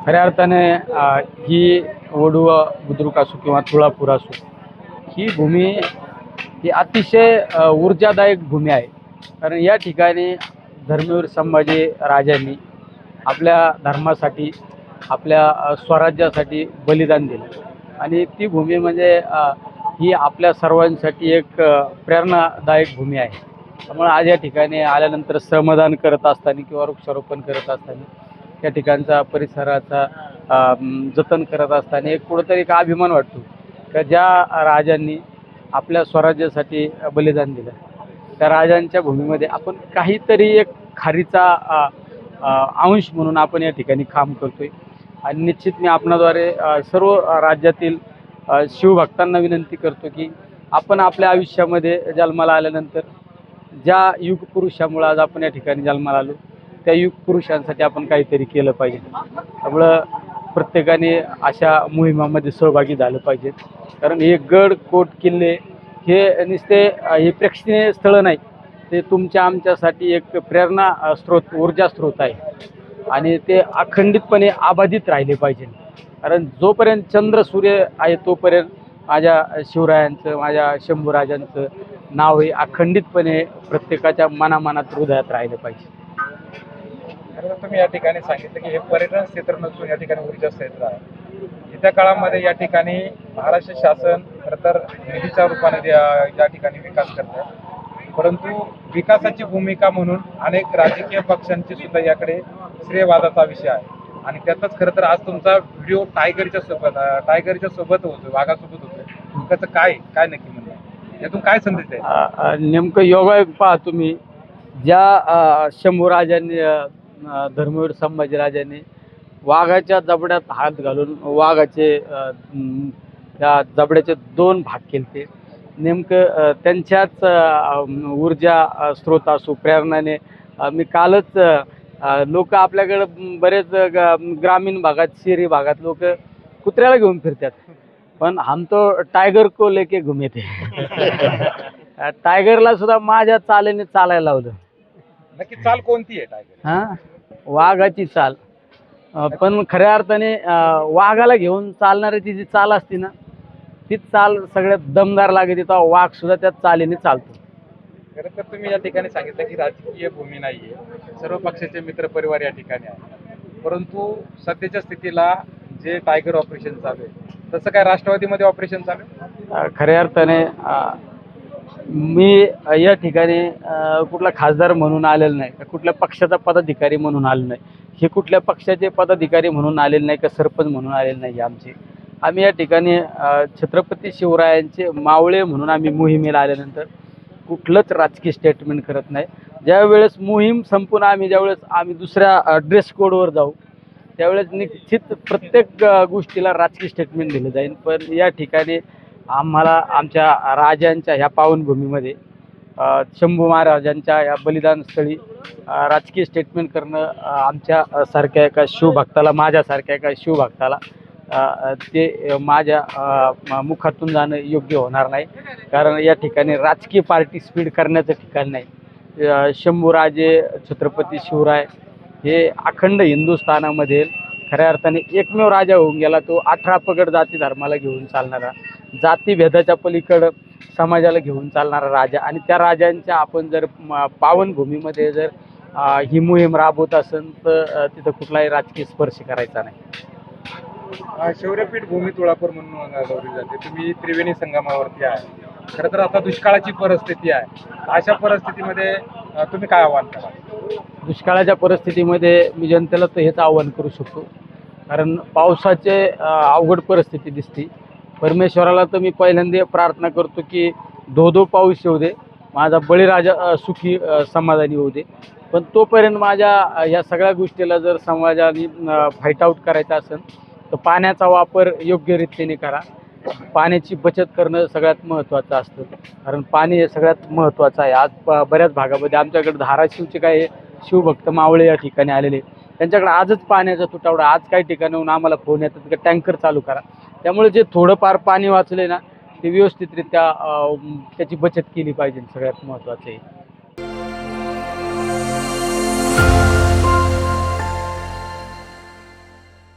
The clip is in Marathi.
खऱ्या अर्थाने ही वडू बुद्रुक असो किंवा तुळापूर असो, ही भूमी ही अतिशय ऊर्जादायक भूमी आहे. कारण या ठिकाणी धर्मवीर संभाजी राजांनी आपल्या धर्मासाठी, आपल्या स्वराज्यासाठी बलिदान दिलं आणि ती भूमी म्हणजे ही आपल्या सर्वांसाठी एक प्रेरणादायक भूमी आहे. त्यामुळे आज या ठिकाणी आल्यानंतर श्रमदान करत असताना किंवा वृक्षारोपण करत असताना, त्या ठिकाणचा परिसराचा जतन करत असताना एक कुठंतरी एक अभिमान वाटतो का ज्या राजांनी आपल्या स्वराज्यासाठी बलिदान दिलं, त्या राजांच्या भूमीमध्ये आपण काहीतरी एक खारीचा अंश म्हणून आपण या ठिकाणी काम करतोय. आणि निश्चित मी आपणाद्वारे सर्व राज्यातील शिवभक्तांना विनंती करतो की आपण आपल्या आयुष्यामध्ये जन्माला आल्यानंतर ज्या युगपुरुषामुळं आज आपण या ठिकाणी जन्माला आलो, त्या युगपुरुषांसाठी आपण काहीतरी केलं पाहिजे. त्यामुळं प्रत्येकाने अशा मोहिमामध्ये सहभागी झालं पाहिजे. कारण हे गड कोट किल्ले हे नुसते हे प्रेक्षणीय स्थळं नाही, ते तुमच्या आमच्यासाठी एक प्रेरणा स्रोत, ऊर्जा स्रोत आहे आणि ते अखंडितपणे अबाधित राहिले पाहिजे. कारण जोपर्यंत चंद्र सूर्य आहे तोपर्यंत माझ्या शिवरायांचं, माझ्या शंभूराजांचं नाव हे अखंडितपणे प्रत्येकाच्या मनामनात, हृदयात राहिलं पाहिजे. तुम्ही या ठिकाणी सांगितलं की हे पर्यटन क्षेत्र नसून या ठिकाणी ऊर्जा क्षेत्र आहे. येत्या काळामध्ये या ठिकाणी महाराष्ट्र शासन खरं तर निधीच्या रूपाने या ठिकाणी विकास करत आहे, परंतु विकासाची भूमिका म्हणून अनेक राजकीय पक्षांची सुद्धा याकडे श्रेयवादाचा विषय आहे. आणि त्यातच खरं तर आज तुमचा व्हिडिओ टायगरच्या सोबत होतो, वाघासोबत होतो. त्याचं काय काय नक्की म्हणणं आहे, यातून काय संदेश आहे? नेमकं योगायोग पहा तुम्ही, ज्या शंभूराजांनी धर्मवीर संभाजीराजांनी वाघाच्या जबड्यात हात घालून वाघाचे त्या जबड्याचे 2 भाग केले, नेमकं त्यांच्याच ऊर्जा स्रोत असो, प्रेरणाने मी कालच लोक आपल्याकडं बरेच ग्रामीण भागात, शहरी भागात लोक कुत्र्याला घेऊन फिरतात, पण हम तो टायगर को लेके घुमे थे. टायगरला सुद्धा माझ्या चालेने चालायला लावलं. नक्की चाल कोणती आहे टायगर? हां, वाघाची चाल. पण खऱ्या अर्थाने वाघाला घेऊन चालणाऱ्याची जी चाल असते ना, तीच चाल सगळ्यात दमदार लागते. तेव्हा वाघ सुद्धा त्या चालीने चालतो. खरं तर तुम्ही या ठिकाणी सांगितलं की राजकीय भूमी नाहीये, सर्व पक्षाचे मित्र परिवार या ठिकाणी आहे, परंतु सध्याच्या स्थितीला जे टायगर ऑपरेशन चालू आहे तसं काय राष्ट्रवादीमध्ये ऑपरेशन चालू आहे? खऱ्या अर्थाने मी या ठिकाणी कुठला खासदार म्हणून आलेलं नाही, कुठल्या पक्षाचा पदाधिकारी म्हणून आलेलो नाही, हे कुठल्या पक्षाचे पदाधिकारी म्हणून आलेले नाही, का सरपंच म्हणून आलेले नाही. आम्ही या ठिकाणी छत्रपती शिवरायांचे मावळे म्हणून आम्ही मोहिमेला आल्यानंतर कुठलंच राजकीय स्टेटमेंट करत नाही. ज्यावेळेस मोहीम संपून ज्यावेळेस आम्ही दुसऱ्या ड्रेस कोडवर जाऊ, त्यावेळेस निश्चित प्रत्येक गोष्टीला राजकीय स्टेटमेंट दिलं जाईल. पण या ठिकाणी आम्हाला आमच्या राजांच्या ह्या पावनभूमीमध्ये शंभू महाराजांच्या या बलिदानस्थळी राजकीय स्टेटमेंट करणं आमच्या सारख्या एका शिवभक्ताला, माझ्यासारख्या एका शिवभक्ताला ते माझ्या मुखातून जाणं योग्य होणार नाही. कारण या ठिकाणी राजकीय पार्टिसिपेट करण्याचं ठिकाण नाही. शंभूराजे छत्रपती शिवराय हे अखंड हिंदुस्थानामध्ये खऱ्या अर्थाने एकमेव राजा होऊन गेला, तो 18 पगड जाती धर्माला घेऊन चालणारा, जातीभेदाच्या पलीकडं समाजाला घेऊन चालणारा राजा. आणि त्या राजांच्या आपण जर पावनभूमीमध्ये जर ही मोहीम राबवत असेल तर तिथं कुठलाही राजकीय स्पर्श करायचा नाही. शौर्यपीठ भूमी तुळापूर म्हणून गौरवली जाते. तुम्ही त्रिवेणी संगमावरती आहे. खरं तर आता दुष्काळाची परिस्थिती आहे. अशा परिस्थितीमध्ये तुम्ही काय आव्हान कराल? दुष्काळाच्या परिस्थितीमध्ये मी जनतेला तर हेच आव्हान करू शकतो, कारण पावसाचे अवघड परिस्थिती दिसते. परमेश्वराला तर मी पहिल्यांदा प्रार्थना करतो की धो पाऊस येऊ दे, माझा बळीराजा सुखी समाधानी होऊ दे. पण तोपर्यंत माझ्या या सगळ्या गोष्टीला जर समाजाने फाईट आऊट करायचा असेल तर पाण्याचा वापर योग्य रीतीने करा. पाण्याची बचत करणं सगळ्यात महत्त्वाचं असतं, कारण पाणी हे सगळ्यात महत्त्वाचं आहे. आज बऱ्याच भागामध्ये आमच्याकडे धाराशिवचे काही शिवभक्त मावळे या ठिकाणी आलेले, त्यांच्याकडे आजच पाण्याचा तुटवडा. आज काही ठिकाणाहून आम्हाला फोन येतात की टँकर चालू करा. त्यामुळे जे थोडंफार पाणी वाचले ना, ते व्यवस्थितरित्या त्याची बचत केली पाहिजे, सगळ्यात महत्त्वाचं आहे.